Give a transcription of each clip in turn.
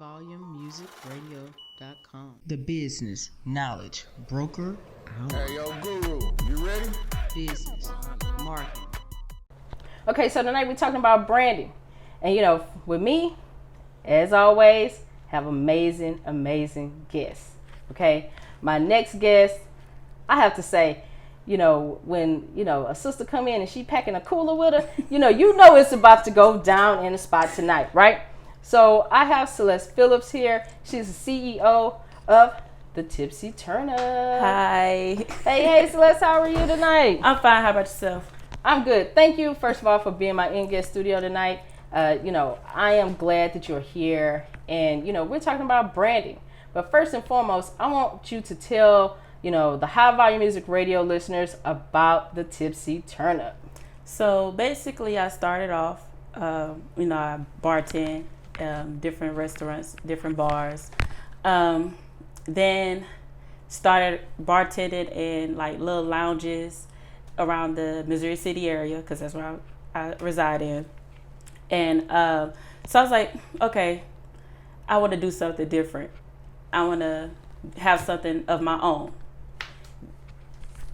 highvolumemusicradio.com. The business knowledge broker out. Hey, yo, Guru, you ready? Business, marketing. Okay, so tonight we're talking about branding. And with me, as always, have amazing guests. Okay, my next guest, I have to say, when a sister come in and she packing a cooler with her, you know it's about to go down in the spot tonight, right? So I have Celeste Phillips here. She's the CEO of the Tipsy TurnUp. Hi. Hey, Celeste, how are you tonight? I'm fine. How about yourself? I'm good. Thank you, first of all, for being my in-guest studio tonight. I am glad that you're here, and we're talking about branding. But first and foremost, I want you to tell the High Volume Music Radio listeners about the Tipsy TurnUp. So basically, I started off, I bartend, different restaurants, different bars. Then started bartending in like little lounges around the Missouri City area, because that's where I reside in. And so I was like, okay, I want to do something different. I want to have something of my own.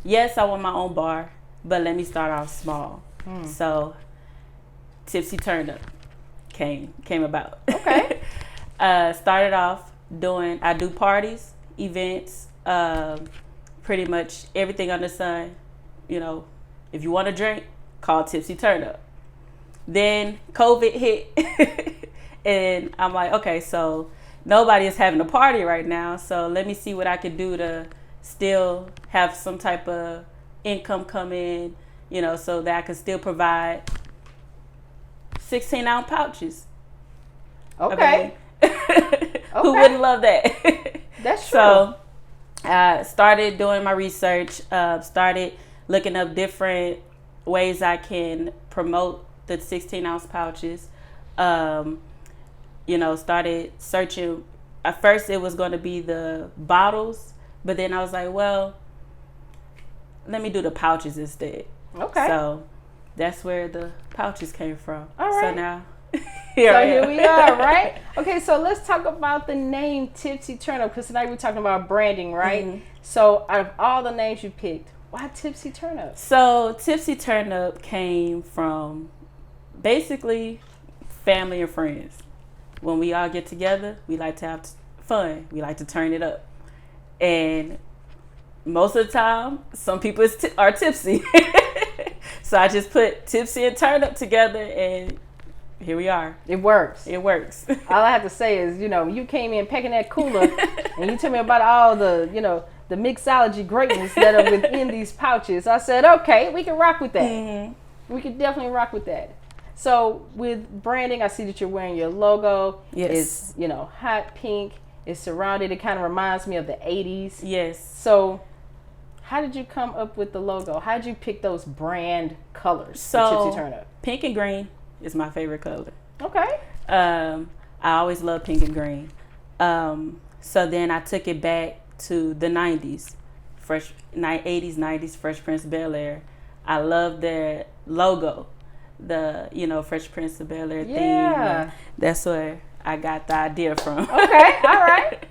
Yes, I want my own bar, but let me start off small. So Tipsy TurnUp came about. Okay. Started off I do parties, events, pretty much everything under the sun. If you want to drink, call Tipsy TurnUp. Then COVID hit and I'm like, okay, so nobody is having a party right now. So let me see what I can do to still have some type of income come in, so that I can still provide 16-ounce pouches. Okay. Who wouldn't love that? That's true. So I started doing my research, started looking up different ways I can promote the 16-ounce pouches. Started searching. At first it was going to be the bottles, but then I was like, well, let me do the pouches instead. Okay. So that's where the pouches came from. All right. So now here we are, right? Okay, so let's talk about the name Tipsy TurnUp, because tonight we're talking about branding, right? Mm-hmm. So out of all the names you picked, why Tipsy TurnUp? So Tipsy TurnUp came from basically family and friends. When we all get together, we like to have fun. We like to turn it up. And most of the time, some people are tipsy. So I just put Tipsy and TurnUp together, and here we are. It works. It works. All I have to say is, you came in packing that cooler, and you told me about all the, the mixology greatness that are within these pouches. I said, okay, we can rock with that. Mm-hmm. We can definitely rock with that. So with branding, I see that you're wearing your logo. Yes. It's, hot pink. It's surrounded. It kind of reminds me of the 80s. Yes. So how did you come up with the logo? How did you pick those brand colors for Tipsy TurnUp? Pink and green is my favorite color. Okay. I always love pink and green. So then I took it back to the 90s, 80s, 90s, Fresh Prince of Bel-Air. I love their logo, the, Fresh Prince of Bel-Air theme. That's where I got the idea from. Okay, all right.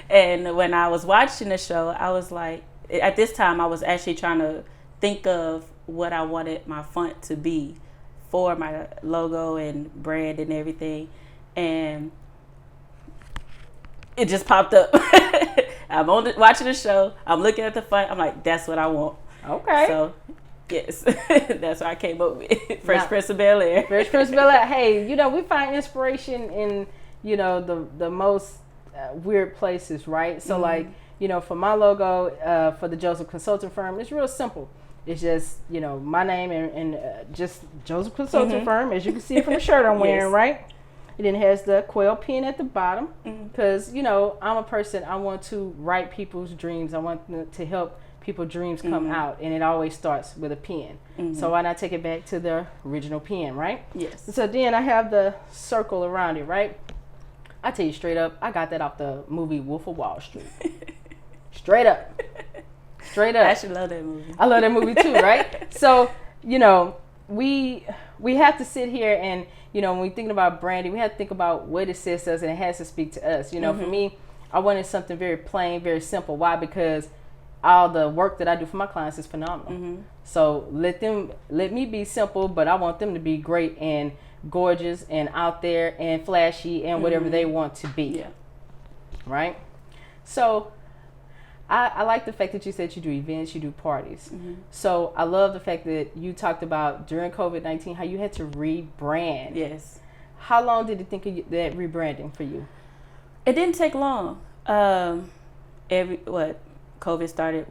And when I was watching the show, I was like, at this time, I was actually trying to think of what I wanted my font to be for my logo and brand and everything. And it just popped up. I'm watching the show. I'm looking at the font. I'm like, that's what I want. Okay. So, yes, that's what I came up with. Fresh Prince of Bel-Air. Fresh Prince of Bel-Air. Hey, we find inspiration in, the most weird places, right? So, for my logo, for the Joseph Consulting Firm, it's real simple. It's just, my name and just Joseph Consulting Firm, as you can see from the shirt I'm wearing, right? And then it has the quail pen at the bottom, because, I'm a person, I want to write people's dreams. I want to help people's dreams come out, and it always starts with a pen. So why not take it back to the original pen, right? Yes. So then I have the circle around it, right? I tell you straight up, I got that off the movie Wolf of Wall Street. Straight up. I actually love that movie. I love that movie too, right? So, we have to sit here and, when we're thinking about branding, we have to think about what it says to us, and it has to speak to us. For me, I wanted something very plain, very simple. Why? Because all the work that I do for my clients is phenomenal. So let me be simple, but I want them to be great and gorgeous and out there and flashy and whatever they want to be. Yeah. Right? So I like the fact that you said you do events, you do parties. So I love the fact that you talked about during COVID-19 how you had to rebrand. Yes. How long did it think of that rebranding for you? It didn't take long. COVID started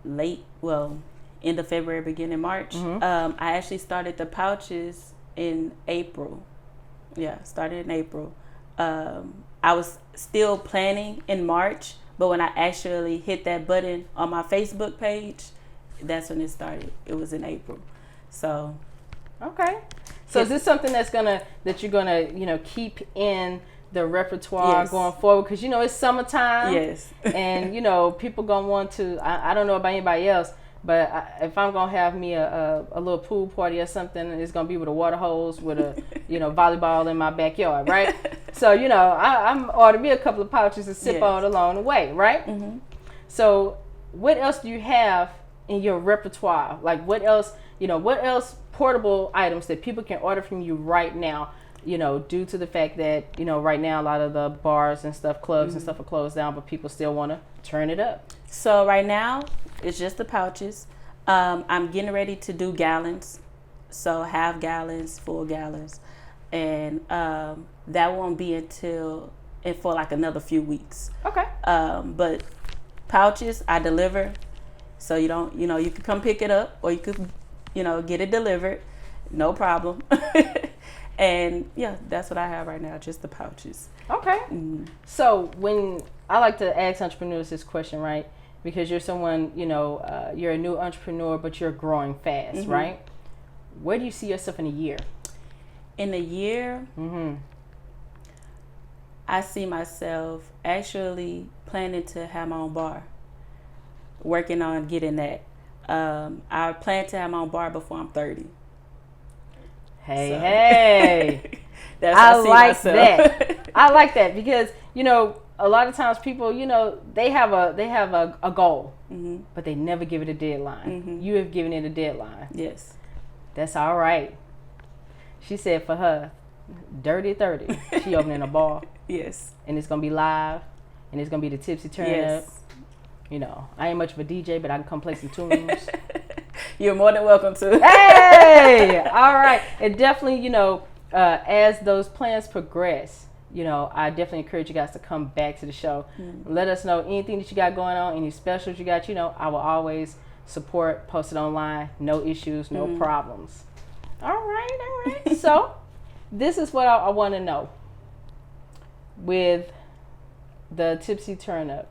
late, end of February, beginning March. I actually started the pouches in April. Yeah, started in April. I was still planning in March, but when I actually hit that button on my Facebook page, that's when it started. It was in April. So, okay. So is this something that you're gonna keep in the repertoire going forward? Because it's summertime. Yes. And people gonna want to. I don't know about anybody else, but if I'm gonna have me a little pool party or something, it's gonna be with a water hose with a volleyball in my backyard, right? So I'm ought to be a couple of pouches to sip out along the way, right? So what else do you have in your repertoire? Like what else portable items that people can order from you right now? Due to the fact that right now a lot of the bars and stuff, clubs and stuff are closed down, but people still want to turn it up. So right now it's just the pouches. I'm getting ready to do gallons, so half gallons, full gallons, and that won't be for like another few weeks. Okay. But pouches I deliver, so you can come pick it up or you could get it delivered, no problem. And yeah, that's what I have right now, just the pouches. Okay. So when I like to ask entrepreneurs this question, right? Because you're someone, you're a new entrepreneur, but you're growing fast, right? Where do you see yourself in a year? In a year, I see myself actually planning to have my own bar, working on getting that. I plan to have my own bar before I'm 30. Hey. That's I I see like myself. that. I like that because, a lot of times people, they have a goal, but they never give it a deadline. You have given it a deadline. Yes. That's all right. She said for her, Dirty 30, she opening a bar. Yes. And it's going to be live, and it's going to be the Tipsy TurnUp. Yes. I ain't much of a DJ, but I can come play some tunes. You're more than welcome to. Hey! All right. And definitely, as those plans progress, I definitely encourage you guys to come back to the show. Let us know anything that you got going on, any specials you got. I will always support, post it online. No issues, no problems. All right. So, this is what I want to know. With the Tipsy TurnUp,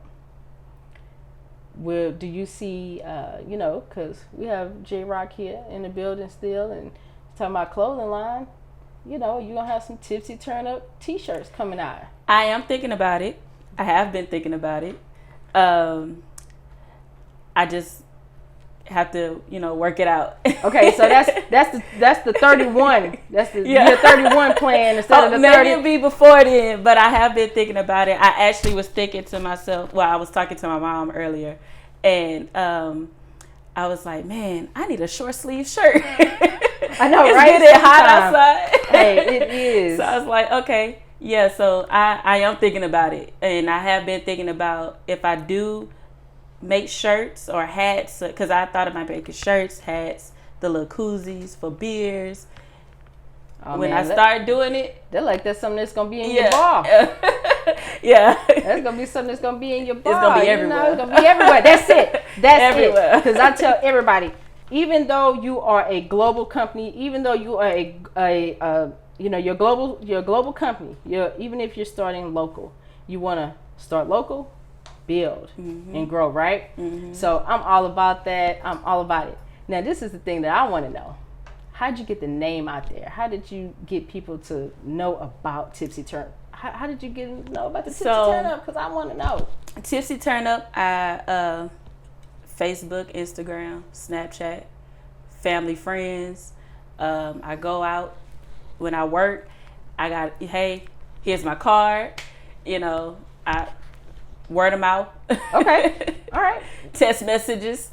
do you see, because we have J-Rock here in the building still, and talking about clothing line, you're going to have some Tipsy TurnUp t-shirts coming out. I am thinking about it. I have been thinking about it. I just have to, work it out. Okay, so that's the 31. That's the year 31 plan instead of the 30. Maybe it'll be before then, but I have been thinking about it. I actually was thinking to myself, I was talking to my mom earlier, and I was like, man, I need a short sleeve shirt. I know, it's right? getting hot outside. Hey, it is. So I was like, okay, yeah. So I am thinking about it, and I have been thinking about if I do make shirts or hats, because I thought about making shirts, hats, the little koozies for beers. Oh, when man, I start doing it, they're like that's something that's gonna be in your bar. Yeah, that's gonna be something that's gonna be in your bar. It's gonna be everywhere. It's gonna be everywhere. That's it. That's everywhere. Because I tell everybody, even though you are a global company, even though you are your global company, even if you're starting local, you want to start local, build and grow, right? So I'm all about that. I'm all about it. Now this is the thing that I want to know. How did you get the name out there? How did you get people to know about Tipsy TurnUp? How did you know about the Tipsy TurnUp? Because I want to know. Tipsy TurnUp, Facebook, Instagram, Snapchat, family, friends. I go out when I work. I got, hey, here's my card. You know, I word of mouth. Okay. All right. Text messages.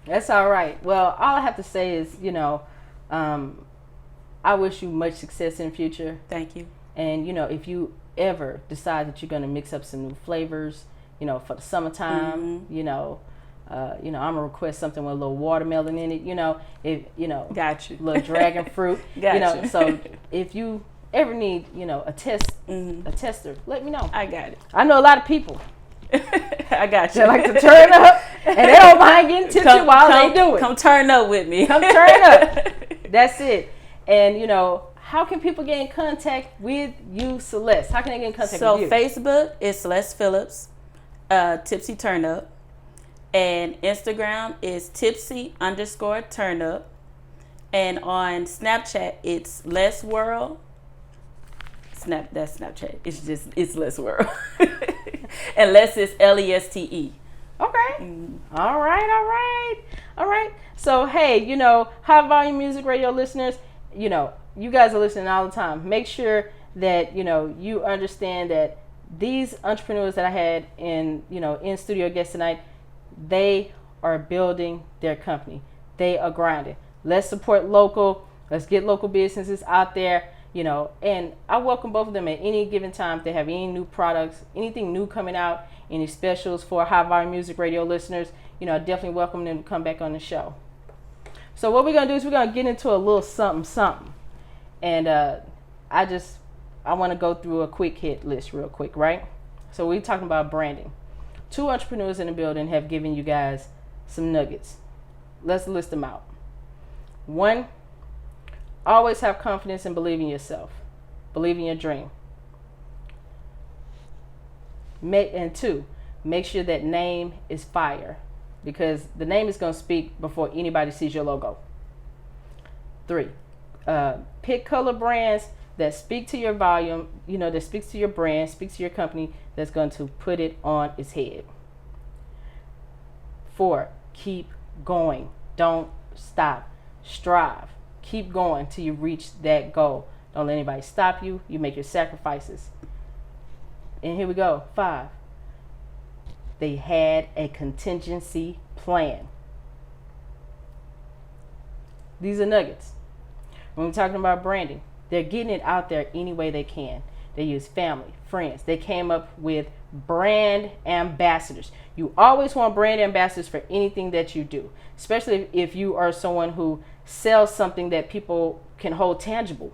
That's all right. Well, all I have to say is, I wish you much success in the future. Thank you. And, if you ever decide that you're going to mix up some new flavors, for the summertime, I'm gonna request something with a little watermelon in it. Got you. Little dragon fruit. Got you. So if you ever need, a tester, let me know. I got it. I know a lot of people I got you. that like to turn up, and they don't mind getting tipsy while they do it. Come turn up with me. Come turn up. That's it. And how can people get in contact with you, Celeste? How can they get in contact with you? So Facebook is Celeste Phillips, Tipsy TurnUp. And Instagram is Tipsy_TurnUp. And on Snapchat, it's Less World. That's Snapchat. It's Less World. And Less is LESTE. Okay. All right. So, hey, high volume music radio listeners, you guys are listening all the time. Make sure that, you understand that these entrepreneurs that I had in studio guests tonight, they are building their company. They are grinding. Let's support local. Let's get local businesses out there, and I welcome both of them at any given time. If they have any new products, anything new coming out, any specials for high volume music radio listeners, I definitely welcome them to come back on the show. So what we're going to do is we're going to get into a little something. And I want to go through a quick hit list real quick, right? So we're talking about branding. 2 entrepreneurs in the building have given you guys some nuggets. Let's list them out. 1, always have confidence and believe in yourself. Believe in your dream. And 2, make sure that name is fire, because the name is going to speak before anybody sees your logo. 3, pick color brands that speak to your volume, that speaks to your brand, speaks to your company, that's going to put it on its head. 4, keep going. Don't stop. Strive. Keep going till you reach that goal. Don't let anybody stop you. You make your sacrifices. And here we go. 5, they had a contingency plan. These are nuggets. When we're talking about branding, they're getting it out there any way they can. They use family, friends. They came up with brand ambassadors. You always want brand ambassadors for anything that you do, especially if you are someone who sells something that people can hold tangible.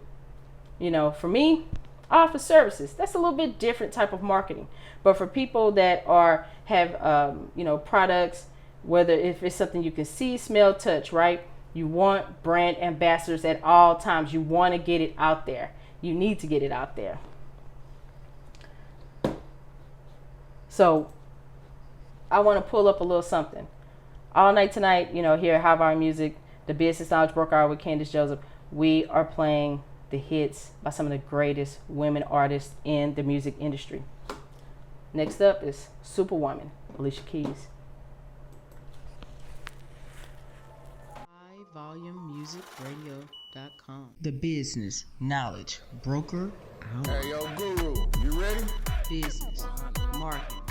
For me, I offer services. That's a little bit different type of marketing. But for people that have products, whether if it's something you can see, smell, touch, right? You want brand ambassadors at all times. You want to get it out there. You need to get it out there. So I want to pull up a little something. All night tonight, here at High Volume Music, the Business Knowledge Broker Hour with Candace Joseph, we are playing the hits by some of the greatest women artists in the music industry. Next up is Superwoman, Alicia Keys. HighVolumeMusicRadio.com. The Business Knowledge Broker Hour. Hey, yo, Guru, you ready? Business, marketing,